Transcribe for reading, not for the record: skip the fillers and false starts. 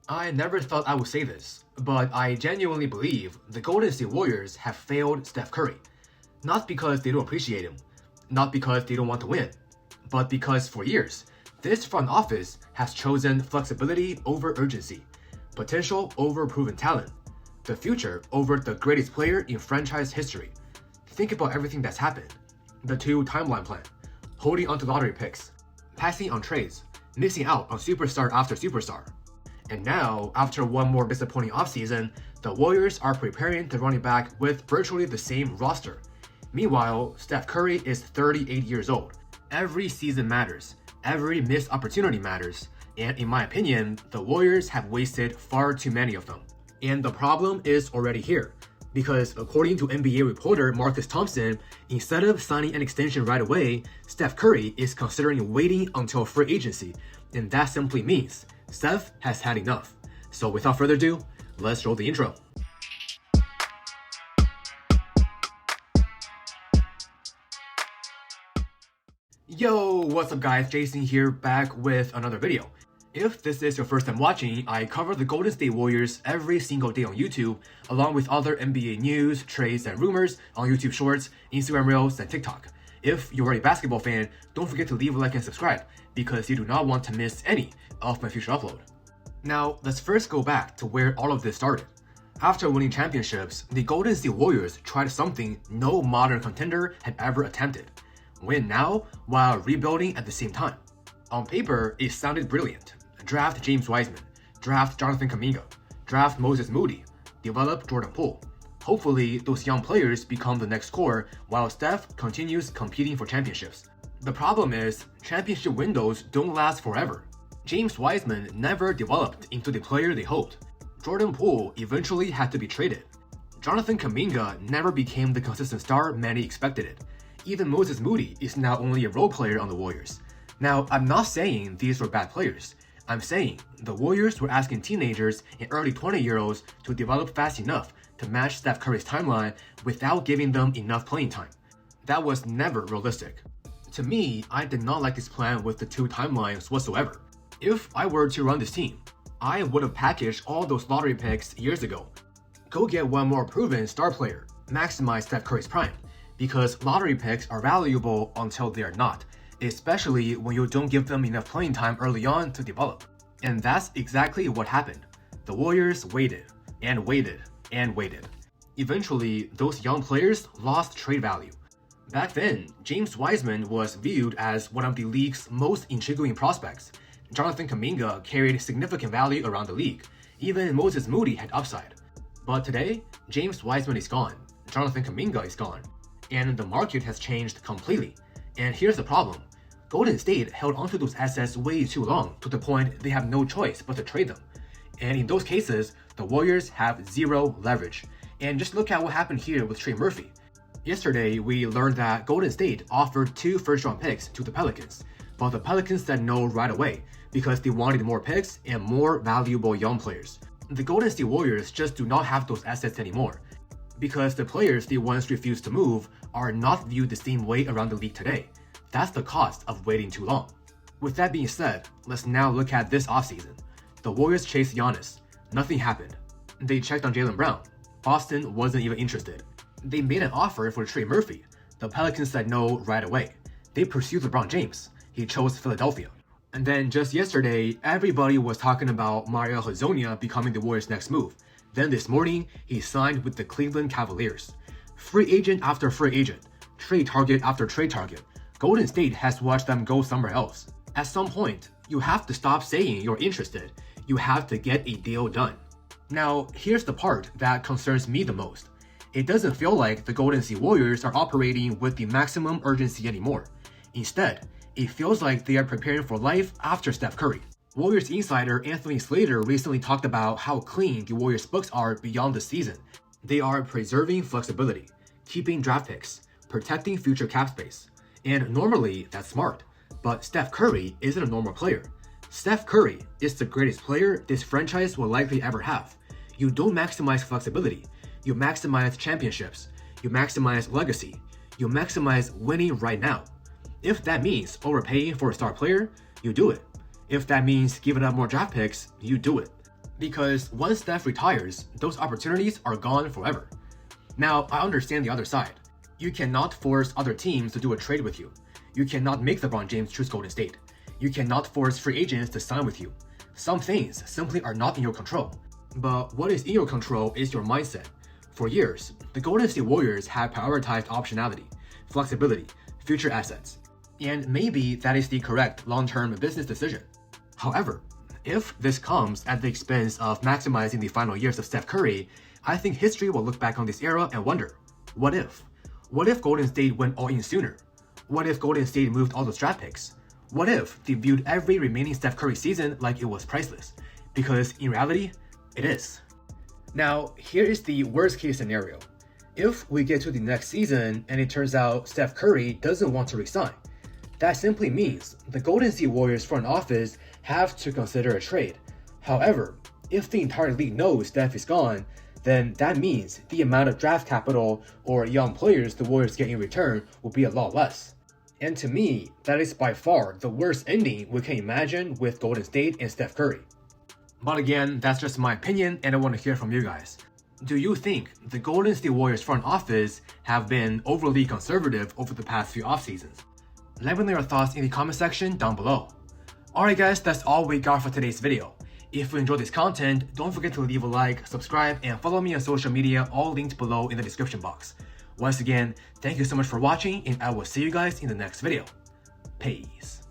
I never thought I would say this, but I genuinely believe the Golden State Warriors have failed Steph Curry. Not because they don't appreciate him, not because they don't want to win, but because for years, this front office has chosen flexibility over urgency, potential over proven talent, the future over the greatest player in franchise history. Think about everything that's happened. The two timeline plan, holding onto lottery picks, passing on trades, missing out on superstar after superstar. And now, after one more disappointing offseason, the Warriors are preparing to run it back with virtually the same roster. Meanwhile, Steph Curry is 38 years old. Every season matters. Every missed opportunity matters. And in my opinion, the Warriors have wasted far too many of them. And the problem is already here. Because according to NBA reporter Marcus Thompson, instead of signing an extension right away, Steph Curry is considering waiting until free agency. And that simply means Steph has had enough. So without further ado, let's roll the intro. Yo, what's up guys, Jason here, back with another video. If this is your first time watching, I cover the Golden State Warriors every single day on YouTube, along with other NBA news, trades, and rumors on YouTube Shorts, Instagram Reels, and TikTok. If you're a basketball fan, don't forget to leave a like and subscribe, because you do not want to miss any of my future upload. Now, let's first go back to where all of this started. After winning championships, the Golden State Warriors tried something no modern contender had ever attempted. Win now while rebuilding at the same time. On paper, it sounded brilliant. Draft James Wiseman, draft Jonathan Kuminga, draft Moses Moody, develop Jordan Poole. Hopefully, those young players become the next core while Steph continues competing for championships. The problem is, championship windows don't last forever. James Wiseman never developed into the player they hoped. Jordan Poole eventually had to be traded. Jonathan Kuminga never became the consistent star many expected it. Even Moses Moody is now only a role player on the Warriors. Now, I'm not saying these were bad players. I'm saying the Warriors were asking teenagers and early 20-year-olds to develop fast enough to match Steph Curry's timeline without giving them enough playing time. That was never realistic. To me, I did not like this plan with the two timelines whatsoever. If I were to run this team, I would have packaged all those lottery picks years ago. Go get one more proven star player, maximize Steph Curry's prime, because lottery picks are valuable until they are not, especially when you don't give them enough playing time early on to develop. And that's exactly what happened. The Warriors waited, and waited, and waited. Eventually, those young players lost trade value. Back then, James Wiseman was viewed as one of the league's most intriguing prospects. Jonathan Kuminga carried significant value around the league. Even Moses Moody had upside. But today, James Wiseman is gone. Jonathan Kuminga is gone. And the market has changed completely. And here's the problem. Golden State held onto those assets way too long, to the point they have no choice but to trade them. And in those cases, the Warriors have zero leverage. And just look at what happened here with Trey Murphy. Yesterday, we learned that Golden State offered 2 first-round picks to the Pelicans, but the Pelicans said no right away because they wanted more picks and more valuable young players. The Golden State Warriors just do not have those assets anymore, because the players they once refused to move are not viewed the same way around the league today. That's the cost of waiting too long. With that being said, let's now look at this offseason. The Warriors chased Giannis. Nothing happened. They checked on Jaylen Brown. Boston wasn't even interested. They made an offer for Trey Murphy. The Pelicans said no right away. They pursued LeBron James. He chose Philadelphia. And then just yesterday, everybody was talking about Mario Hezonja becoming the Warriors' next move. Then this morning, he signed with the Cleveland Cavaliers. Free agent after free agent. Trade target after trade target. Golden State has watched them go somewhere else. At some point, you have to stop saying you're interested. You have to get a deal done. Now, here's the part that concerns me the most. It doesn't feel like the Golden State Warriors are operating with the maximum urgency anymore. Instead, it feels like they are preparing for life after Steph Curry. Warriors insider Anthony Slater recently talked about how clean the Warriors' books are beyond the season. They are preserving flexibility, keeping draft picks, protecting future cap space. And normally, that's smart. But Steph Curry isn't a normal player. Steph Curry is the greatest player this franchise will likely ever have. You don't maximize flexibility. You maximize championships. You maximize legacy. You maximize winning right now. If that means overpaying for a star player, you do it. If that means giving up more draft picks, you do it. Because once Steph retires, those opportunities are gone forever. Now, I understand the other side. You cannot force other teams to do a trade with you. You cannot make LeBron James choose Golden State. You cannot force free agents to sign with you. Some things simply are not in your control. But what is in your control is your mindset. For years, the Golden State Warriors have prioritized optionality, flexibility, future assets. And maybe that is the correct long-term business decision. However, if this comes at the expense of maximizing the final years of Steph Curry, I think history will look back on this era and wonder, what if? What if Golden State went all in sooner? What if Golden State moved all those draft picks? What if they viewed every remaining Steph Curry season like it was priceless? Because in reality, it is. Now, here is the worst case scenario. If we get to the next season and it turns out Steph Curry doesn't want to resign, that simply means the Golden State Warriors front office have to consider a trade. However, if the entire league knows Steph is gone, then that means the amount of draft capital or young players the Warriors get in return will be a lot less. And to me, that is by far the worst ending we can imagine with Golden State and Steph Curry. But again, that's just my opinion and I want to hear from you guys. Do you think the Golden State Warriors front office have been overly conservative over the past few off seasons? Let me know your thoughts in the comment section down below. Alright guys, that's all we got for today's video. If you enjoyed this content, don't forget to leave a like, subscribe, and follow me on social media, all linked below in the description box. Once again, thank you so much for watching, and I will see you guys in the next video. Peace.